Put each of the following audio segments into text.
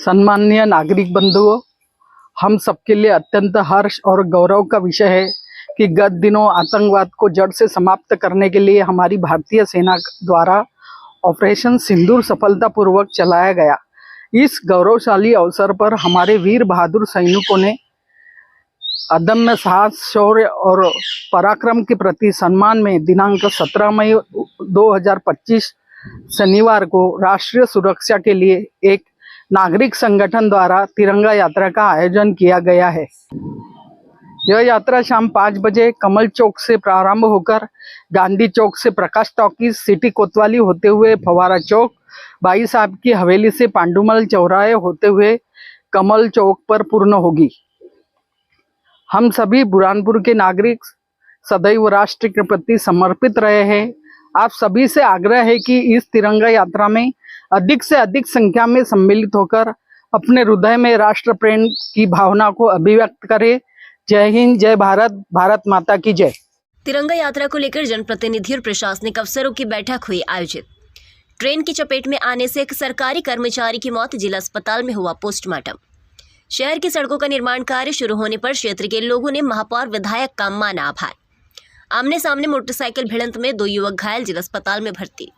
सम्माननीय नागरिक बंधुओं, हम सबके लिए अत्यंत हर्ष और गौरव का विषय है कि गत दिनों आतंकवाद को जड़ से समाप्त करने के लिए हमारी भारतीय सेना द्वारा ऑपरेशन सिंदूर सफलतापूर्वक चलाया गया। इस गौरवशाली अवसर पर हमारे वीर बहादुर सैनिकों ने अदम्य साहस, शौर्य और पराक्रम के प्रति सम्मान में दिनांक 17 मई 2025 शनिवार को राष्ट्रीय सुरक्षा के लिए एक नागरिक संगठन द्वारा तिरंगा यात्रा का आयोजन किया गया है। यह यात्रा शाम 5 बजे कमल चौक से प्रारंभ होकर गांधी चौक से प्रकाश टॉकीज, सिटी कोतवाली होते हुए फवारा चौक, भाई साहब की हवेली से पांडुमल चौराहे होते हुए कमल चौक पर पूर्ण होगी। हम सभी बुरहानपुर के नागरिक सदैव राष्ट्र के प्रति समर्पित रहे हैं। आप सभी से आग्रह है कि इस तिरंगा यात्रा में अधिक से अधिक संख्या में सम्मिलित होकर अपने हृदय में राष्ट्र प्रेम की भावना को अभिव्यक्त करें। जय हिंद, जय भारत, भारत माता की जय। तिरंगा यात्रा को लेकर जनप्रतिनिधि और प्रशासनिक अफसरों की बैठक हुई आयोजित। ट्रेन की चपेट में आने से एक सरकारी कर्मचारी की मौत, जिला अस्पताल में हुआ पोस्टमार्टम। शहर की सड़कों का निर्माण कार्य शुरू होने पर क्षेत्र के लोगों ने महापौर विधायक का माना आभार। आमने सामने मोटरसाइकिल भिड़ंत में 2 युवक घायल, जिला अस्पताल में भर्ती।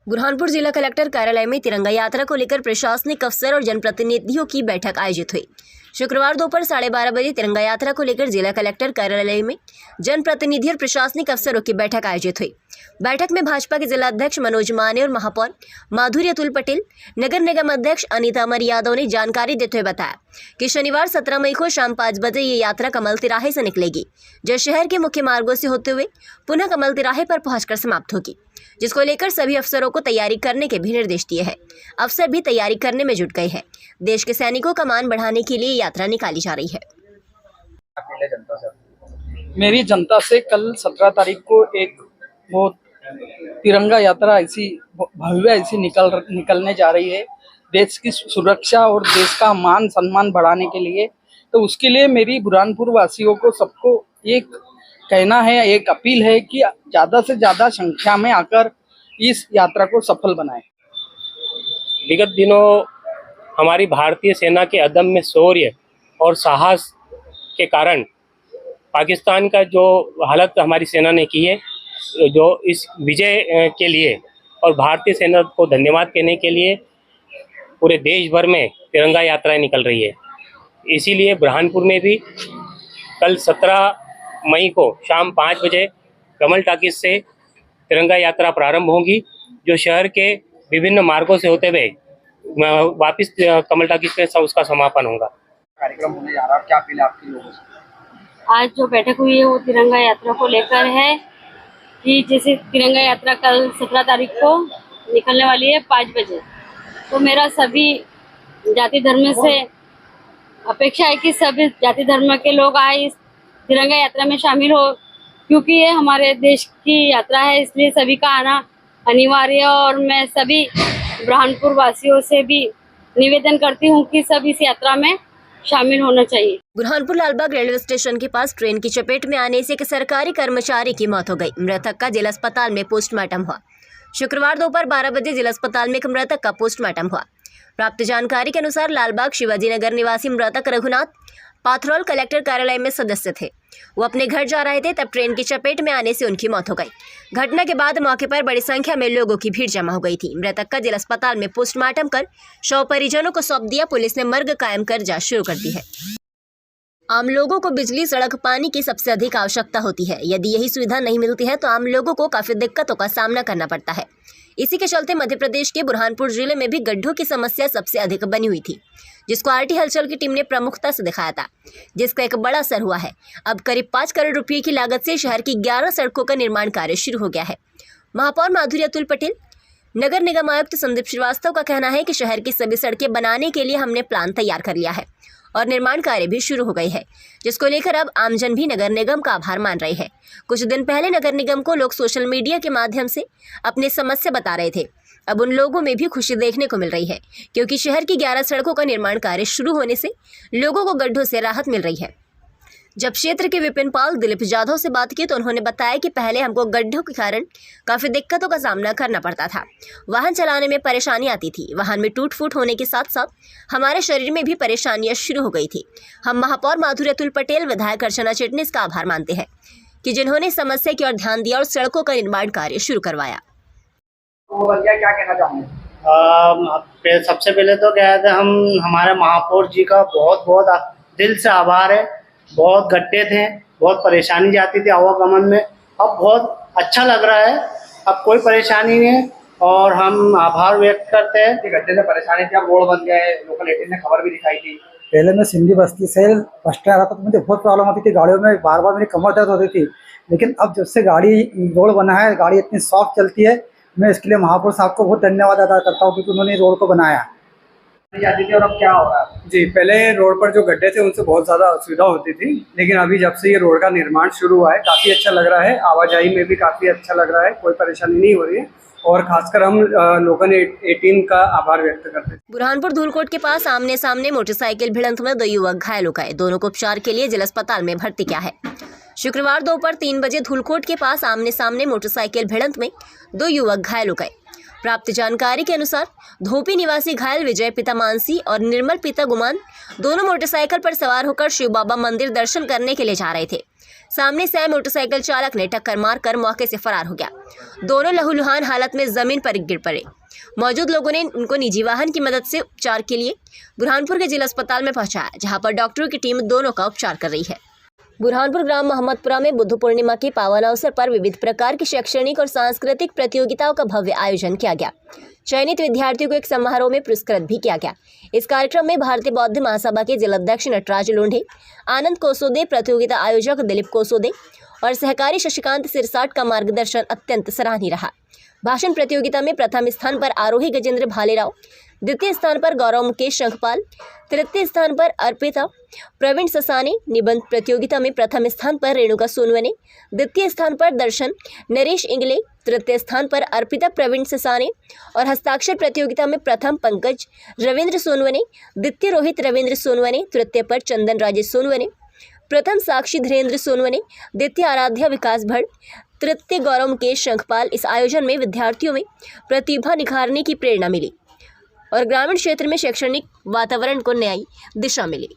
बुरहानपुर जिला कलेक्टर कार्यालय में तिरंगा यात्रा को लेकर प्रशासनिक अफसर और जनप्रतिनिधियों की बैठक आयोजित हुई। शुक्रवार दोपहर 12:30 बजे तिरंगा यात्रा को लेकर जिला कलेक्टर कार्यालय में जनप्रतिनिधि और प्रशासनिक अफसरों की बैठक आयोजित हुई। बैठक में भाजपा के जिला अध्यक्ष मनोज माने और महापौर माधुरी अतुल पटेल, नगर निगम अध्यक्ष अनीता अमर यादव ने जानकारी देते हुए बताया कि शनिवार 17 मई को शाम 5 बजे ये यात्रा कमल तिराहे से निकलेगी, जो शहर के मुख्य मार्गों से होते हुए पुनः कमल तिराहे पर पहुंचकर समाप्त होगी, जिसको लेकर सभी अफसरों को तैयारी करने के भी निर्देश दिए हैं। अफसर भी तैयारी करने में जुट गए हैं। देश के सैनिकों का मान बढ़ाने के लिए यात्रा निकाली जा रही है। मेरी जनता से कल 17 तारीख को एक वो तिरंगा यात्रा ऐसी भव्य ऐसी निकलने जा रही है, देश की सुरक्षा और देश का मान सम्मान बढ़ाने के लिए। तो उसके लिए मेरी बुरहानपुर वासियों को सबको एक कहना है, एक अपील है कि ज़्यादा से ज़्यादा संख्या में आकर इस यात्रा को सफल बनाएं। विगत दिनों हमारी भारतीय सेना के अदम्य शौर्य और साहस के कारण पाकिस्तान का जो हालत हमारी सेना ने की है, जो इस विजय के लिए और भारतीय सेना को धन्यवाद कहने के लिए पूरे देश भर में तिरंगा यात्राएं निकल रही है। इसीलिए बुरहानपुर में भी कल 17 मई को शाम 5 बजे कमल टॉकीज से तिरंगा यात्रा प्रारंभ होगी, जो शहर के विभिन्न मार्गों से होते हुए वापस कमल टॉकीज पे उसका समापन होगा। कार्यक्रम होने जा रहा है, क्या अपील है आपकी लोगों से? आज जो बैठक हुई है वो तिरंगा यात्रा को लेकर है कि जैसे तिरंगा यात्रा कल 17 तारीख को निकलने वाली है 5 बजे, तो मेरा सभी जाति धर्म से अपेक्षा है कि सभी जाति धर्म के लोग आए, इस तिरंगा यात्रा में शामिल हो, क्योंकि ये हमारे देश की यात्रा है, इसलिए सभी का आना अनिवार्य। और मैं सभी बुरहानपुर वासियों से भी निवेदन करती हूँ कि सब इस यात्रा में शामिल होना चाहिए। बुरहानपुर लालबाग रेलवे स्टेशन के पास ट्रेन की चपेट में आने से एक सरकारी कर्मचारी की मौत हो गई। मृतक का जिला अस्पताल में पोस्टमार्टम हुआ। शुक्रवार दोपहर 12 बजे जिला अस्पताल में एक मृतक का पोस्टमार्टम हुआ। प्राप्त जानकारी के अनुसार लालबाग शिवाजी नगर निवासी मृतक रघुनाथ पाथरौल कलेक्टर कार्यालय में सदस्य थे। वो अपने घर जा रहे थे, तब ट्रेन की चपेट में आने से उनकी मौत हो गई। घटना के बाद मौके पर बड़ी संख्या में लोगों की भीड़ जमा हो गई थी। मृतक का जिला अस्पताल में पोस्टमार्टम कर शव परिजनों को सौंप दिया। पुलिस ने मर्ग कायम कर जांच शुरू कर दी है। आम लोगों को बिजली, सड़क, पानी की सबसे अधिक आवश्यकता होती है। यदि यही सुविधा नहीं मिलती है तो आम लोगों को काफी दिक्कतों का सामना करना पड़ता है। इसी के चलते मध्य प्रदेश के बुरहानपुर जिले में भी गड्ढों की समस्या सबसे अधिक बनी हुई थी, जिसको आरटी हलचल की टीम ने प्रमुखता से दिखाया था, जिसका एक बड़ा असर हुआ है। अब करीब 5 करोड़ रुपये की लागत से शहर की 11 सड़कों का निर्माण कार्य शुरू हो गया है। महापौर माधुरी अतुल पटेल, नगर निगम आयुक्त संदीप श्रीवास्तव का कहना है कि शहर की सभी सड़कें बनाने के लिए हमने प्लान तैयार कर लिया है और निर्माण कार्य भी शुरू हो गई है, जिसको लेकर अब आमजन भी नगर निगम का आभार मान रहे हैं। कुछ दिन पहले नगर निगम को लोग सोशल मीडिया के माध्यम से अपनी समस्या बता रहे थे। अब उन लोगों में भी खुशी देखने को मिल रही है, क्योंकि शहर की 11 सड़कों का निर्माण कार्य शुरू होने से लोगों को गड्ढों से राहत मिल रही है। जब क्षेत्र के विपिन पाल दिलीप जाधव से बात की तो उन्होंने बताया कि पहले हमको गड्ढों के कारण काफ़ी दिक्कतों का सामना करना पड़ता था। वाहन चलाने में परेशानी आती थी। वाहन में टूट फूट होने के साथ साथ हमारे शरीर में भी परेशानियां शुरू हो गई थी। हम महापौर माधुरी अतुल पटेल, विधायक अर्चना चिटनीस का आभार मानते हैं कि जिन्होंने समस्या की ओर ध्यान दिया और सड़कों का निर्माण कार्य शुरू करवाया। क्या कहना चाहूँगे? सबसे पहले तो क्या है, हम हमारे महापौर जी का बहुत बहुत दिल से आभार है। बहुत गड्ढे थे, बहुत परेशानी जाती थी आवागमन में, अब बहुत अच्छा लग रहा है, अब कोई परेशानी नहीं है और हम आभार व्यक्त करते हैं। गड्ढे से परेशानी थी, अब रोड बन गए, लोकल 18 ने खबर भी दिखाई थी। पहले मैं सिंधी बस्ती से बस स्टैंड आता तो मुझे बहुत प्रॉब्लम होती थी, गाड़ियों में बार बार मेरी कमर दर्द होती थी, लेकिन अब जब से रोड बना है, गाड़ी इतनी सॉफ्ट चलती है। मैं इसके लिए महापौर साहब को बहुत धन्यवाद अदा करता हूँ क्योंकि उन्होंने रोड को बनाया जाती थी। और अब क्या हो रहा है? जी, पहले रोड पर जो गड्ढे थे उनसे बहुत ज़्यादा असुविधा होती थी, लेकिन अभी जब से ये रोड का निर्माण शुरू हुआ है काफ़ी अच्छा लग रहा है। आवाजाही में भी काफ़ी अच्छा लग रहा है, कोई परेशानी नहीं हो रही है और खासकर हम लोकल 18 का आभार व्यक्त करते हैं। बुरहानपुर धूलकोट के पास आमने सामने मोटरसाइकिल भिड़ंत में 2 युवक घायल हो गए। दोनों को उपचार के लिए जिला अस्पताल में भर्ती किया है। शुक्रवार दोपहर 3 बजे धूलकोट के पास आमने सामने मोटरसाइकिल भिड़ंत में 2 युवक घायल हो गए। प्राप्त जानकारी के अनुसार धोपी निवासी घायल विजय पिता मानसी और निर्मल पिता गुमान दोनों मोटरसाइकिल पर सवार होकर शिव बाबा मंदिर दर्शन करने के लिए जा रहे थे। सामने से आए मोटरसाइकिल चालक ने टक्कर मारकर मौके से फरार हो गया। दोनों लहूलुहान हालत में जमीन पर गिर पड़े। मौजूद लोगों ने उनको निजी वाहन की मदद से उपचार के लिए बुरहानपुर के जिला अस्पताल में पहुंचाया, जहां पर डॉक्टरों की टीम दोनों का उपचार कर रही है। बुरहानपुर ग्राम मोहम्मदपुरा में बुद्ध पूर्णिमा के पावन अवसर पर विविध प्रकार की शैक्षणिक और सांस्कृतिक प्रतियोगिताओं का भव्य आयोजन किया गया। चयनित विद्यार्थियों को एक समारोह में पुरस्कृत भी किया गया। इस कार्यक्रम में भारतीय बौद्ध महासभा के जिलाध्यक्ष नटराज लोंढे, आनंद कोसोदे, प्रतियोगिता आयोजक दिलीप कोसोदे और सहकारी शशिकांत सिरसाट का मार्गदर्शन अत्यंत सराहनीय रहा। भाषण प्रतियोगिता में प्रथम स्थान पर आरोही गजेंद्र भालेराव, द्वितीय स्थान पर गौरव मुकेश शंखपाल, तृतीय स्थान पर अर्पिता प्रवीण ससाने, निबंध प्रतियोगिता में प्रथम स्थान पर रेणुका सोनवने, द्वितीय स्थान पर दर्शन नरेश इंगले, तृतीय स्थान पर अर्पिता प्रवीण ससाने और हस्ताक्षर प्रतियोगिता में प्रथम पंकज रविंद्र सोनवने, द्वितीय रोहित रविंद्र सोनवने, तृतीय पर चंदन राजेश सोनवने, प्रथम साक्षी धीरेन्द्र सोनवने, द्वितीय आराध्या विकास भट्ट, तृतीय गौरव मुकेश शंखपाल। इस आयोजन में विद्यार्थियों में प्रतिभा निखारने की प्रेरणा मिली और ग्रामीण क्षेत्र में शैक्षणिक वातावरण को नई दिशा मिली।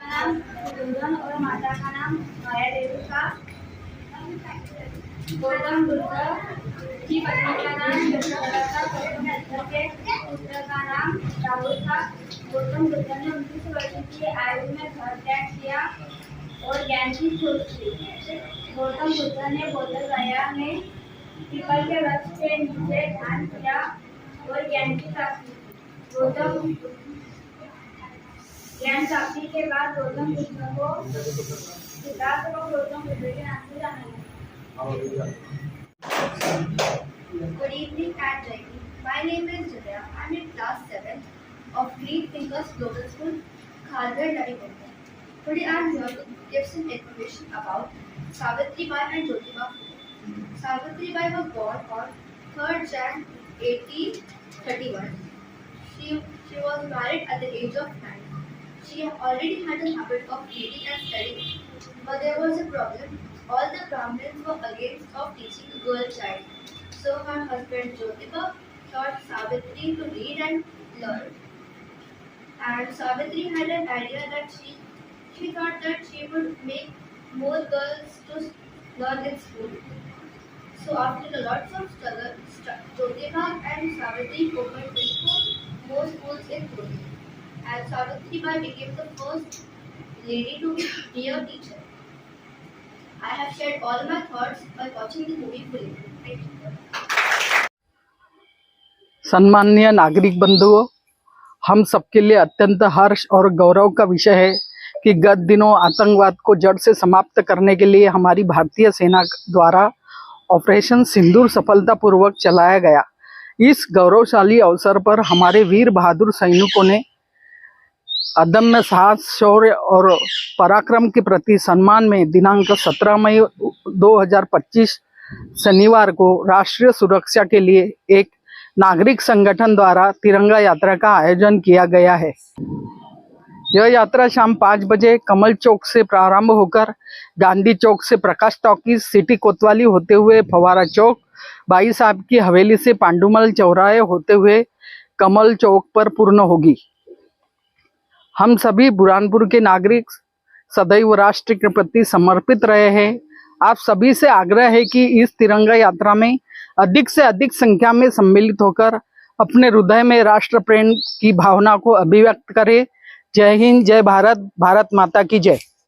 और माता का नाम माया देवी का, गौतम बुद्ध की पत्नी का नाम यशोदा था, के पुत्र का नाम राहुल था। गौतम बुद्ध ने 29 वर्ष की आयु में घर त्याग किया और ज्ञान की खोज की। गौतम बुद्ध ने बोधगया में पीपल के वृक्ष के नीचे ध्यान किया और ज्ञान की प्राप्ति की। गौतम ज्ञान प्राप्ति के बाद गौतम बुद्ध को सिद्धार्थ को गौतम बुद्ध के नाम से जाना गया। Good evening and Jai Hind. My name is Jaya. I am in class 7 of Great Thinkers Global School, Khalgar, Navi. Today I am here to give some information about Savitri Bai and Jyotiba Phule. Savitri Bai was born on 3rd Jan 1831. She was married at the age of 9. She already had a habit of reading and studying, but there was a problem. All the Brahmins were against of teaching a girl child. So her husband Jyotiba taught Savitri to read and learn. And Savitri had an idea that she thought that she would make more girls to learn in school. So after lots of struggle, Jyotiba and Savitri opened more schools in Pune. And Savitri Bai became the first lady to be a teacher. I have shared all my thoughts by watching the movie Phule. Thank you. सम्माननीय नागरिक बंधुओं, हम सबके लिए अत्यंत हर्ष और गौरव का विषय है कि गत दिनों आतंकवाद को जड़ से समाप्त करने के लिए हमारी भारतीय सेना द्वारा ऑपरेशन सिंदूर सफलतापूर्वक चलाया गया। इस गौरवशाली अवसर पर हमारे वीर बहादुर सैनिकों ने अदम्य साहस, शौर्य और पराक्रम के प्रति सम्मान में दिनांक 17 मई 2025 शनिवार को राष्ट्रीय सुरक्षा के लिए एक नागरिक संगठन द्वारा तिरंगा यात्रा का आयोजन किया गया है। यह यात्रा शाम 5 बजे कमल चौक से प्रारंभ होकर गांधी चौक से प्रकाश टॉकीज, सिटी कोतवाली होते हुए फवारा चौक, बाई साहब की हवेली से पांडुमल चौराहे होते हुए कमल चौक पर पूर्ण होगी। हम सभी बुरहानपुर के नागरिक सदैव राष्ट्र के प्रति समर्पित रहे हैं। आप सभी से आग्रह है कि इस तिरंगा यात्रा में अधिक से अधिक संख्या में सम्मिलित होकर अपने हृदय में राष्ट्र प्रेम की भावना को अभिव्यक्त करें। जय हिंद, जय भारत, भारत माता की जय।